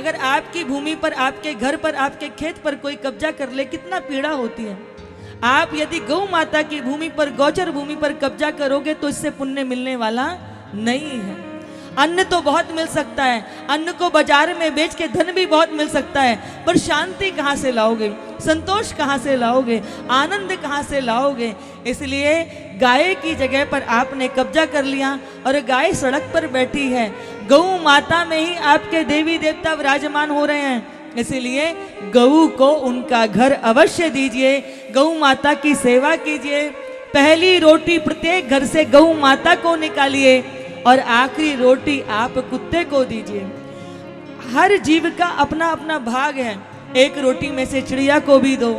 अगर आपकी भूमि पर, आपके घर पर, आपके खेत पर कोई कब्जा कर ले, कितना पीड़ा होती है। आप यदि गौ माता की भूमि पर, गोचर भूमि पर कब्जा करोगे तो इससे पुण्य मिलने वाला नहीं है। अन्न तो बहुत मिल सकता है, अन्न को बाजार में बेच के धन भी बहुत मिल सकता है, पर शांति कहाँ से लाओगे, संतोष कहाँ से लाओगे, आनंद कहाँ से लाओगे। इसलिए गाय की जगह पर आपने कब्जा कर लिया और गाय सड़क पर बैठी है। गौ माता में ही आपके देवी देवता विराजमान हो रहे हैं, इसलिए गऊ को उनका घर अवश्य दीजिए, गौ माता की सेवा कीजिए। पहली रोटी प्रत्येक घर से गौ माता को निकालिए और आखिरी रोटी आप कुत्ते को दीजिए। हर जीव का अपना अपना भाग है। एक रोटी में से चिड़िया को भी दो,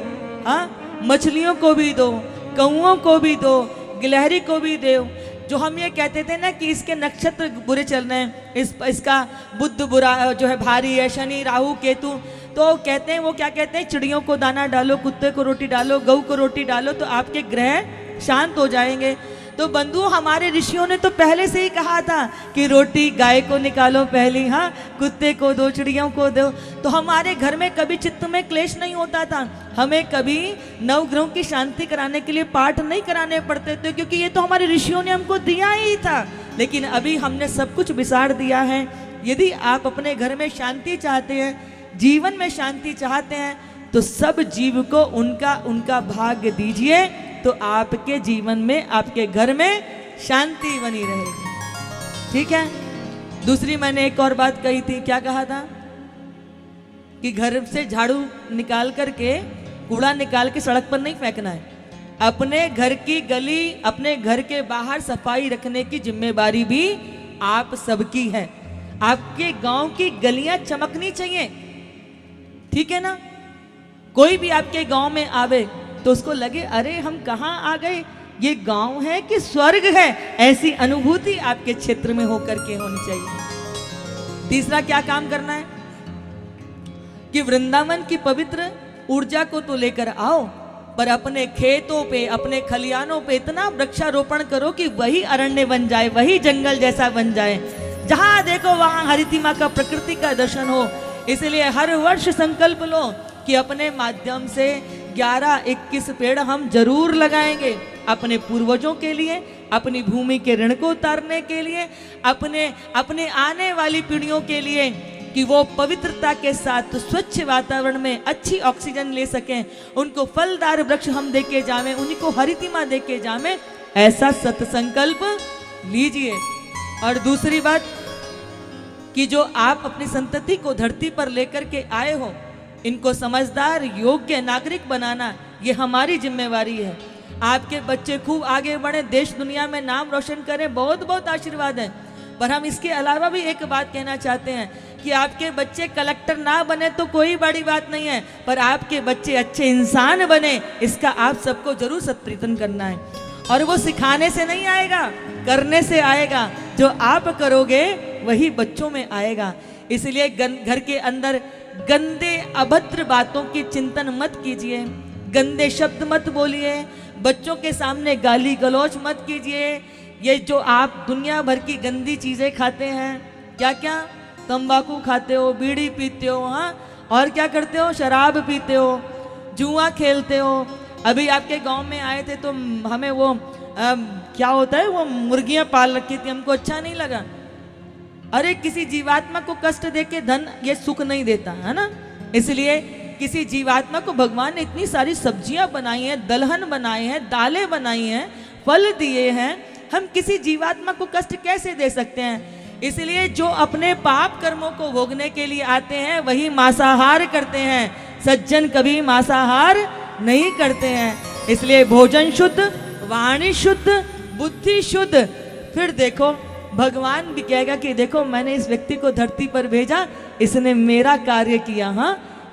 हाँ, मछलियों को भी दो, कौओं को भी दो, गिलहरी को भी दो। जो हम ये कहते थे ना कि इसके नक्षत्र बुरे चल रहे हैं, इसका बुध बुरा जो है भारी है, शनि राहु केतु, तो कहते हैं, वो क्या कहते हैं, चिड़ियों को दाना डालो, कुत्ते को रोटी डालो, गऊ को रोटी डालो तो आपके ग्रह शांत हो जाएंगे। तो बंधु, हमारे ऋषियों ने तो पहले से ही कहा था कि रोटी गाय को निकालो पहली, हाँ, कुत्ते को दो, चिड़ियों को दो। तो हमारे घर में कभी चित्त में क्लेश नहीं होता था, हमें कभी नवग्रहों की शांति कराने के लिए पाठ नहीं कराने पड़ते थे, क्योंकि ये तो हमारे ऋषियों ने हमको दिया ही था। लेकिन अभी हमने सब कुछ बिसार दिया है। यदि आप अपने घर में शांति चाहते हैं, जीवन में शांति चाहते हैं, तो सब जीव को उनका उनका भाग्य दीजिए, तो आपके जीवन में, आपके घर में शांति बनी रहेगी। ठीक है। दूसरी मैंने एक और बात कही थी, क्या कहा था कि घर से झाड़ू निकाल करके, कूड़ा निकाल के सड़क पर नहीं फेंकना है। अपने घर की गली, अपने घर के बाहर सफाई रखने की जिम्मेवारी भी आप सबकी है। आपके गांव की गलियां चमकनी चाहिए, ठीक है ना। कोई भी आपके गांव में आवे तो उसको लगे, अरे हम कहाँ आ गए, ये गांव है कि स्वर्ग है, ऐसी अनुभूति आपके क्षेत्र में होकर के होनी चाहिए। तीसरा क्या काम करना है कि वृंदावन की पवित्र ऊर्जा को तो लेकर आओ, पर अपने खेतों पे, अपने खलियानों पे इतना वृक्षारोपण करो कि वही अरण्य बन जाए, वही जंगल जैसा बन जाए, जहां देखो वहां हरिति माँ का, प्रकृति का दर्शन हो। इसलिए हर वर्ष संकल्प लो कि अपने माध्यम से 11-21 पेड़ हम जरूर लगाएंगे, अपने पूर्वजों के लिए, अपनी भूमि के ऋण को उतारने के लिए, अपने आने वाली पीढ़ियों के लिए, कि वो पवित्रता के साथ स्वच्छ वातावरण में अच्छी ऑक्सीजन ले सकें, उनको फलदार वृक्ष हम देके जावें, उन्हीं को हरितिमा देके जावें, ऐसा सत्संकल्प लीजिए। और दूसरी बात कि जो आप अपनी संतति को धरती पर लेकर के आए हो, इनको समझदार, योग्य नागरिक बनाना ये हमारी जिम्मेवारी है। आपके बच्चे खूब आगे बढ़े, देश दुनिया में नाम रोशन करें, बहुत बहुत आशीर्वाद है। पर हम इसके अलावा भी एक बात कहना चाहते हैं कि आपके बच्चे कलेक्टर ना बने तो कोई बड़ी बात नहीं है, पर आपके बच्चे अच्छे इंसान बने, इसका आप सबको जरूर सत्प्रयत्न करना है। और वो सिखाने से नहीं आएगा, करने से आएगा। जो आप करोगे वही बच्चों में आएगा। इसलिए घर के अंदर गंदे अभद्र बातों की चिंतन मत कीजिए, गंदे शब्द मत बोलिए, बच्चों के सामने गाली गलौज मत कीजिए। ये जो आप दुनिया भर की गंदी चीज़ें खाते हैं, क्या क्या, तंबाकू खाते हो, बीड़ी पीते हो, हाँ, और क्या करते हो, शराब पीते हो, जुआ खेलते हो। अभी आपके गांव में आए थे तो हमें वो क्या होता है, वो मुर्गियां पाल रखी थी, हमको अच्छा नहीं लगा। अरे किसी जीवात्मा को कष्ट देके धन ये सुख नहीं देता है ना। इसलिए किसी जीवात्मा को भगवान ने इतनी सारी सब्जियां बनाई हैं, दलहन बनाए हैं, दालें बनाई हैं, फल दिए हैं, हम किसी जीवात्मा को कष्ट कैसे दे सकते हैं। इसलिए जो अपने पाप कर्मों को भोगने के लिए आते हैं वही मांसाहार करते हैं, सज्जन कभी मांसाहार नहीं करते हैं। इसलिए भोजन शुद्ध, वाणी शुद्ध, बुद्धि शुद्ध। फिर देखो भगवान भी कहेगा कि देखो मैंने इस व्यक्ति को धरती पर भेजा, इसने मेरा कार्य किया, हाँ,